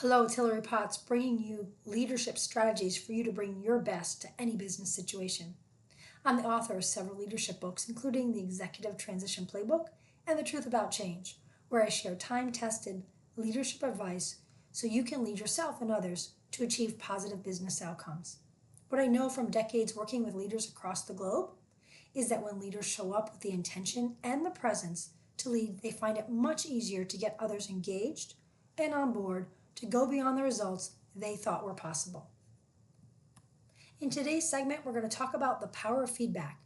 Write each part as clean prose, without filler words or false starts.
Hello, it's Hillary Potts bringing you leadership strategies for you to bring your best to any business situation. I'm the author of several leadership books, including the Executive Transition Playbook and The Truth About Change, where I share time-tested leadership advice so you can lead yourself and others to achieve positive business outcomes. What I know from decades working with leaders across the globe is that when leaders show up with the intention and the presence to lead, they find it much easier to get others engaged and on board to go beyond the results they thought were possible. In today's segment, we're going to talk about the power of feedback.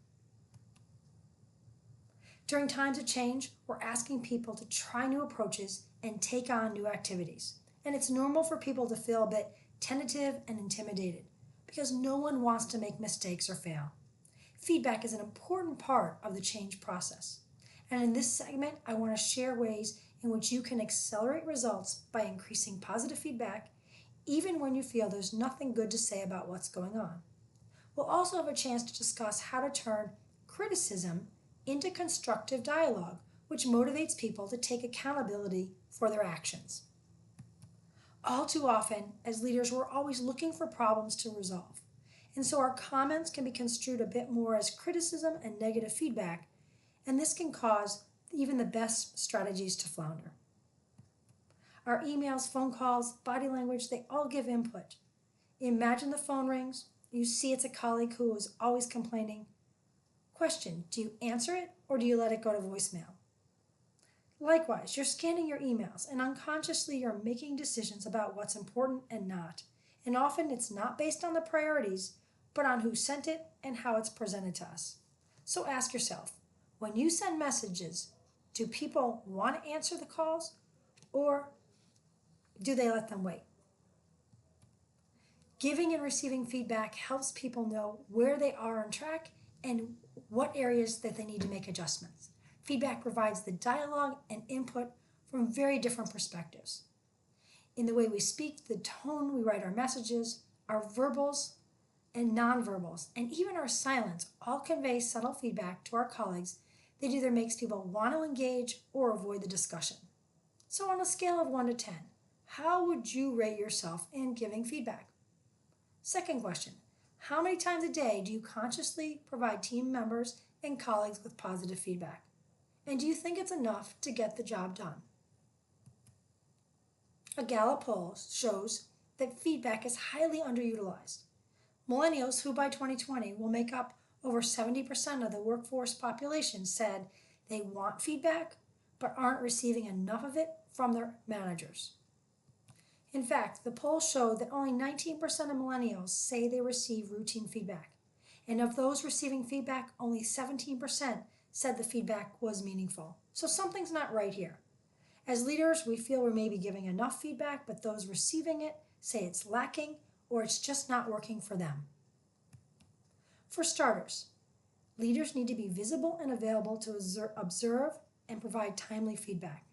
During times of change, we're asking people to try new approaches and take on new activities. And it's normal for people to feel a bit tentative and intimidated because no one wants to make mistakes or fail. Feedback is an important part of the change process. And in this segment, I want to share ways in which you can accelerate results by increasing positive feedback, even when you feel there's nothing good to say about what's going on. We'll also have a chance to discuss how to turn criticism into constructive dialogue, which motivates people to take accountability for their actions. All too often, as leaders, we're always looking for problems to resolve. And so our comments can be construed a bit more as criticism and negative feedback, and this can cause even the best strategies to flounder. Our emails, phone calls, body language, they all give input. Imagine the phone rings, you see it's a colleague who is always complaining. Question, do you answer it or do you let it go to voicemail? Likewise, you're scanning your emails and unconsciously you're making decisions about what's important and not. And often it's not based on the priorities, but on who sent it and how it's presented to us. So ask yourself, when you send messages, do people want to answer the calls or do they let them wait? Giving and receiving feedback helps people know where they are on track and what areas that they need to make adjustments. Feedback provides the dialogue and input from very different perspectives. In the way we speak, the tone we write our messages, our verbals and nonverbals, and even our silence all convey subtle feedback to our colleagues that either makes people want to engage or avoid the discussion. So on a scale of 1 to 10, how would you rate yourself in giving feedback? Second question, how many times a day do you consciously provide team members and colleagues with positive feedback? And do you think it's enough to get the job done? A Gallup poll shows that feedback is highly underutilized. Millennials, who by 2020 will make up over 70% of the workforce population, said they want feedback but aren't receiving enough of it from their managers. In fact, the poll showed that only 19% of millennials say they receive routine feedback. And of those receiving feedback, only 17% said the feedback was meaningful. So something's not right here. As leaders, we feel we're maybe giving enough feedback, but those receiving it say it's lacking or it's just not working for them. For starters, leaders need to be visible and available to observe and provide timely feedback.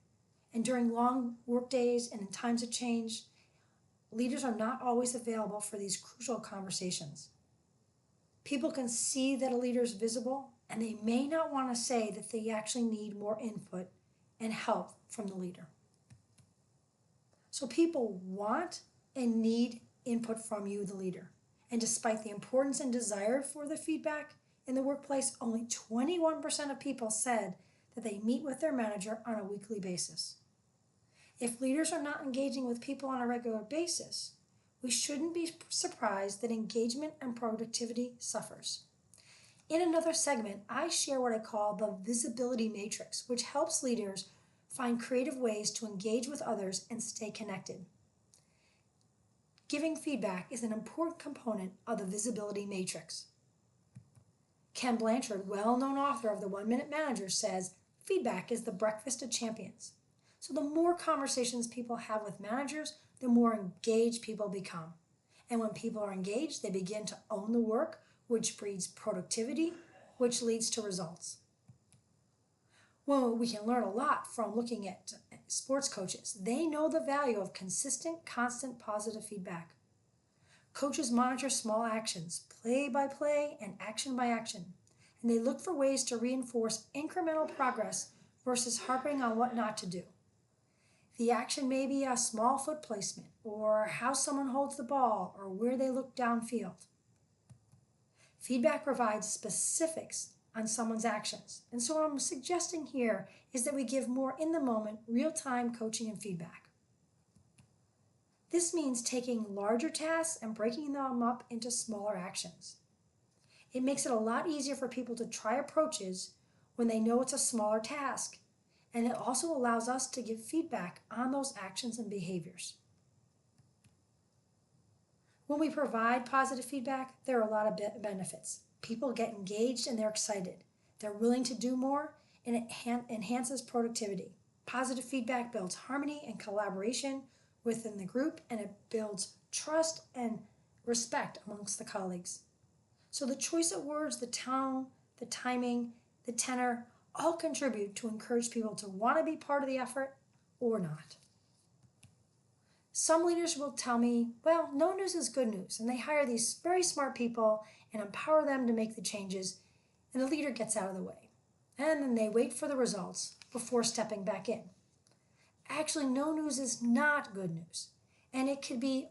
And during long work days and in times of change, leaders are not always available for these crucial conversations. People can see that a leader is visible, and they may not want to say that they actually need more input and help from the leader. So people want and need input from you, the leader. And despite the importance and desire for the feedback in the workplace, only 21% of people said that they meet with their manager on a weekly basis. If leaders are not engaging with people on a regular basis, we shouldn't be surprised that engagement and productivity suffers. In another segment, I share what I call the visibility matrix, which helps leaders find creative ways to engage with others and stay connected. Giving feedback is an important component of the visibility matrix. Ken Blanchard, well-known author of The 1 Minute Manager, says, feedback is the breakfast of champions. So the more conversations people have with managers, the more engaged people become. And when people are engaged, they begin to own the work, which breeds productivity, which leads to results. Well, we can learn a lot from looking at sports coaches. They know the value of consistent, constant, positive feedback. Coaches monitor small actions, play by play and action by action, and they look for ways to reinforce incremental progress versus harping on what not to do. The action may be a small foot placement, or how someone holds the ball, or where they look downfield. Feedback provides specifics on someone's actions. And so what I'm suggesting here is that we give more in the moment, real-time coaching and feedback. This means taking larger tasks and breaking them up into smaller actions. It makes it a lot easier for people to try approaches when they know it's a smaller task. And it also allows us to give feedback on those actions and behaviors. When we provide positive feedback, there are a lot of benefits. People get engaged and they're excited. They're willing to do more, and it enhances productivity. Positive feedback builds harmony and collaboration within the group, and it builds trust and respect amongst the colleagues. So the choice of words, the tone, the timing, the tenor, all contribute to encourage people to want to be part of the effort or not. Some leaders will tell me, well, no news is good news, and they hire these very smart people and empower them to make the changes, and the leader gets out of the way. And then they wait for the results before stepping back in. Actually, no news is not good news, and it could be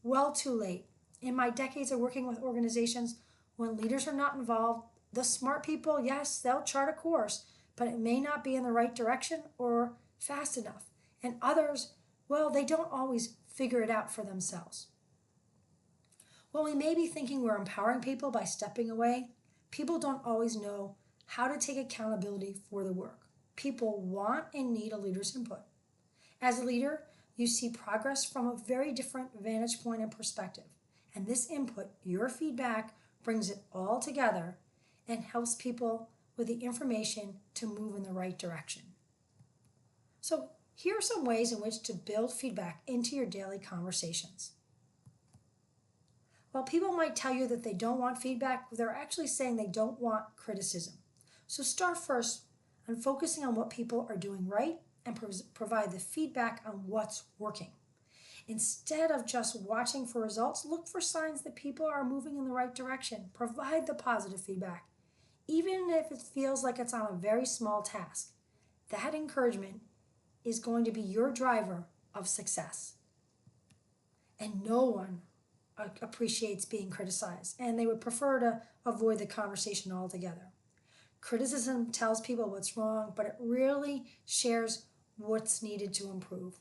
well too late. In my decades of working with organizations, when leaders are not involved, the smart people, yes, they'll chart a course, but it may not be in the right direction or fast enough. And others, well, they don't always figure it out for themselves. While we may be thinking we're empowering people by stepping away, people don't always know how to take accountability for the work. People want and need a leader's input. As a leader, you see progress from a very different vantage point and perspective. And this input, your feedback, brings it all together and helps people with the information to move in the right direction. So here are some ways in which to build feedback into your daily conversations. While people might tell you that they don't want feedback, they're actually saying they don't want criticism. So start first on focusing on what people are doing right and provide the feedback on what's working. Instead of just watching for results, look for signs that people are moving in the right direction. Provide the positive feedback, even if it feels like it's on a very small task. That encouragement is going to be your driver of success. And no one appreciates being criticized, and they would prefer to avoid the conversation altogether. Criticism tells people what's wrong, but it really shares what's needed to improve.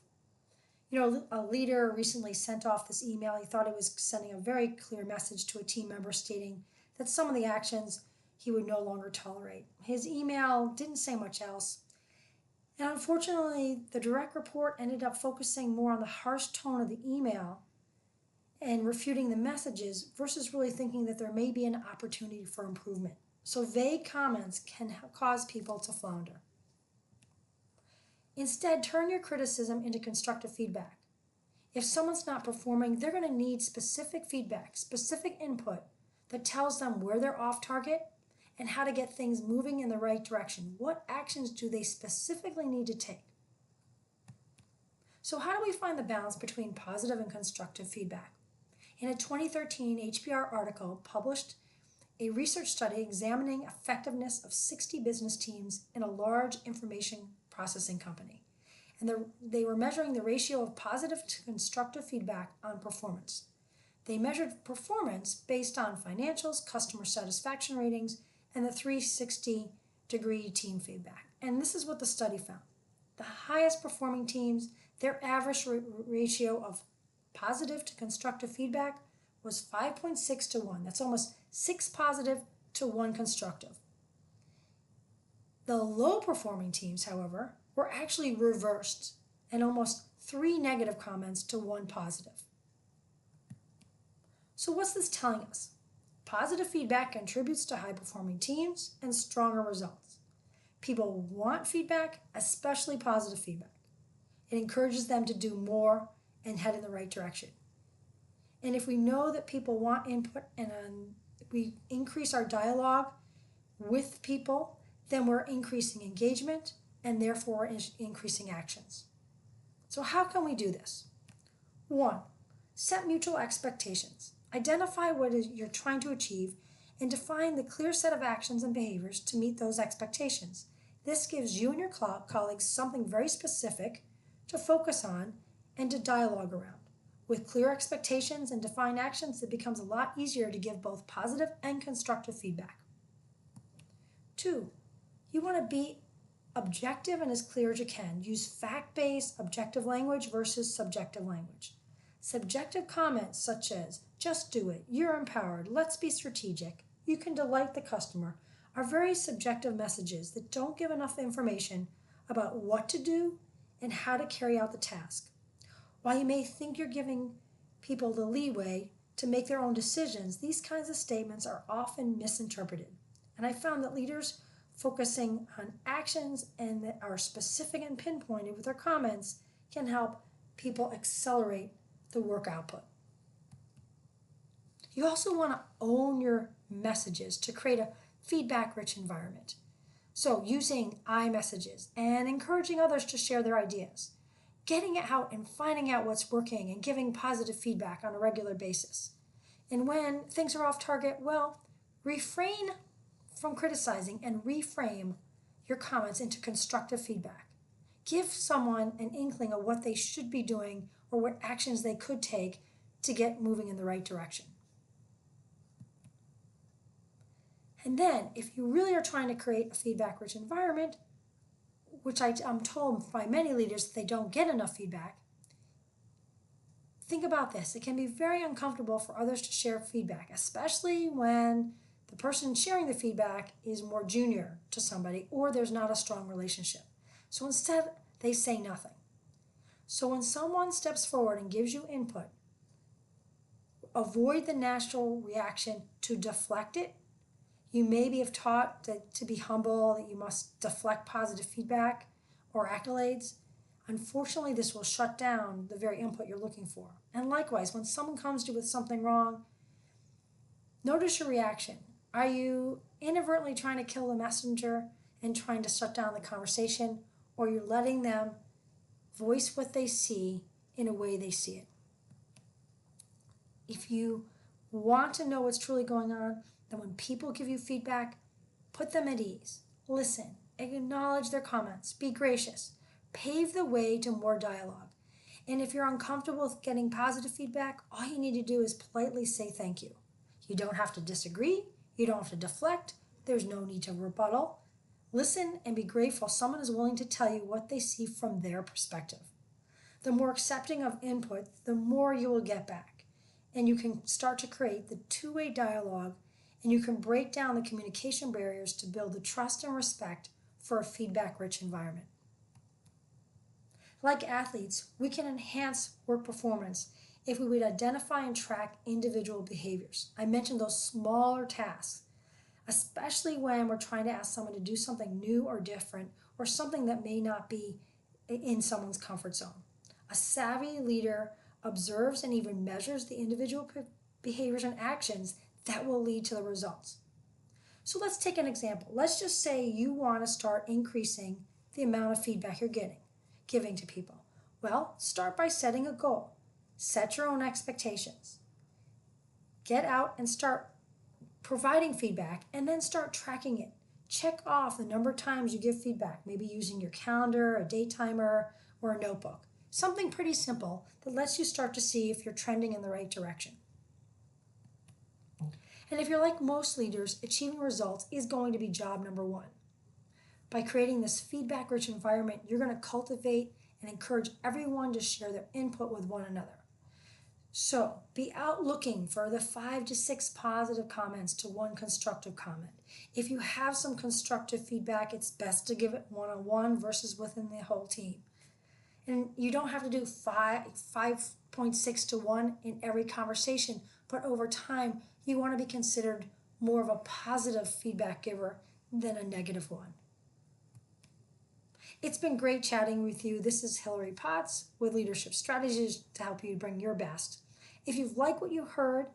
A leader recently sent off this email. He thought he was sending a very clear message to a team member stating that some of the actions he would no longer tolerate. His email didn't say much else. And unfortunately, the direct report ended up focusing more on the harsh tone of the email and refuting the messages versus really thinking that there may be an opportunity for improvement. So vague comments can cause people to flounder. Instead, turn your criticism into constructive feedback. If someone's not performing, they're going to need specific feedback, specific input that tells them where they're off target and how to get things moving in the right direction. What actions do they specifically need to take? So how do we find the balance between positive and constructive feedback? In a 2013 HBR article published, a research study examining effectiveness of 60 business teams in a large information processing company. And they were measuring the ratio of positive to constructive feedback on performance. They measured performance based on financials, customer satisfaction ratings, and the 360-degree team feedback. And this is what the study found. The highest performing teams, their average ratio of positive to constructive feedback was 5.6 to 1. That's almost 6 positive to 1 constructive. The low performing teams, however, were actually reversed and almost 3 negative comments to 1 positive. So what's this telling us? Positive feedback contributes to high-performing teams and stronger results. People want feedback, especially positive feedback. It encourages them to do more and head in the right direction. And if we know that people want input and we increase our dialogue with people, then we're increasing engagement and therefore increasing actions. So how can we do this? 1, set mutual expectations. Identify what you're trying to achieve and define the clear set of actions and behaviors to meet those expectations. This gives you and your colleagues something very specific to focus on and to dialogue around. With clear expectations and defined actions, it becomes a lot easier to give both positive and constructive feedback. 2, you want to be objective and as clear as you can. Use fact-based, objective language versus subjective language. Subjective comments such as, just do it, you're empowered, let's be strategic, you can delight the customer, are very subjective messages that don't give enough information about what to do and how to carry out the task. While you may think you're giving people the leeway to make their own decisions, these kinds of statements are often misinterpreted. And I found that leaders focusing on actions and that are specific and pinpointed with their comments can help people accelerate the work output. You also want to own your messages to create a feedback-rich environment. So using I messages and encouraging others to share their ideas, getting it out and finding out what's working and giving positive feedback on a regular basis. And when things are off target, well, refrain from criticizing and reframe your comments into constructive feedback. Give someone an inkling of what they should be doing or what actions they could take to get moving in the right direction. And then, if you really are trying to create a feedback-rich environment, which I'm told by many leaders that they don't get enough feedback, think about this. It can be very uncomfortable for others to share feedback, especially when the person sharing the feedback is more junior to somebody or there's not a strong relationship. So instead, they say nothing. So when someone steps forward and gives you input, avoid the natural reaction to deflect it. You maybe have taught that to be humble, that you must deflect positive feedback or accolades. Unfortunately, this will shut down the very input you're looking for. And likewise, when someone comes to you with something wrong, notice your reaction. Are you inadvertently trying to kill the messenger and trying to shut down the conversation, or you're letting them voice what they see in a way they see it? If you want to know what's truly going on, then when people give you feedback, put them at ease. Listen, acknowledge their comments, be gracious, pave the way to more dialogue. And if you're uncomfortable with getting positive feedback, all you need to do is politely say thank you. You don't have to disagree, you don't have to deflect, there's no need to rebuttal. Listen and be grateful someone is willing to tell you what they see from their perspective. The more accepting of input, the more you will get back. And you can start to create the two-way dialogue, and you can break down the communication barriers to build the trust and respect for a feedback-rich environment. Like athletes, we can enhance work performance if we would identify and track individual behaviors. I mentioned those smaller tasks, especially when we're trying to ask someone to do something new or different, or something that may not be in someone's comfort zone. A savvy leader observes and even measures the individual behaviors and actions that will lead to the results. So let's take an example. Let's just say you want to start increasing the amount of feedback you're giving to people. Well, start by setting a goal. Set your own expectations. Get out and start providing feedback, and then start tracking it. Check off the number of times you give feedback, maybe using your calendar, a date timer, or a notebook. Something pretty simple that lets you start to see if you're trending in the right direction. And if you're like most leaders, achieving results is going to be job number one. By creating this feedback-rich environment, you're going to cultivate and encourage everyone to share their input with one another. So be out looking for the 5 to 6 positive comments to 1 constructive comment. If you have some constructive feedback, it's best to give it one-on-one versus within the whole team. And you don't have to do 5.6 to 1 in every conversation, but over time, you want to be considered more of a positive feedback giver than a negative one. It's been great chatting with you. This is Hillary Potts with Leadership Strategies to help you bring your best. If you've liked what you heard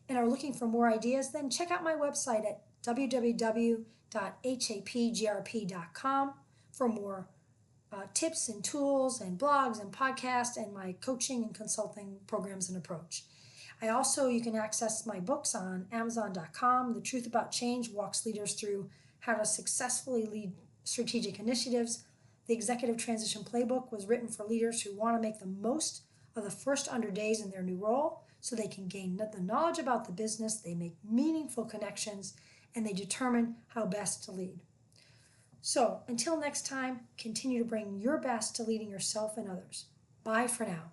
and are looking for more ideas, then check out my website at www.hapgrp.com for more tips and tools and blogs and podcasts and my coaching and consulting programs and approach. You can access my books on Amazon.com. The Truth About Change walks leaders through how to successfully lead strategic initiatives. The Executive Transition Playbook was written for leaders who want to make the most of the first 100 days in their new role so they can gain the knowledge about the business, they make meaningful connections, and they determine how best to lead. So, until next time, continue to bring your best to leading yourself and others. Bye for now.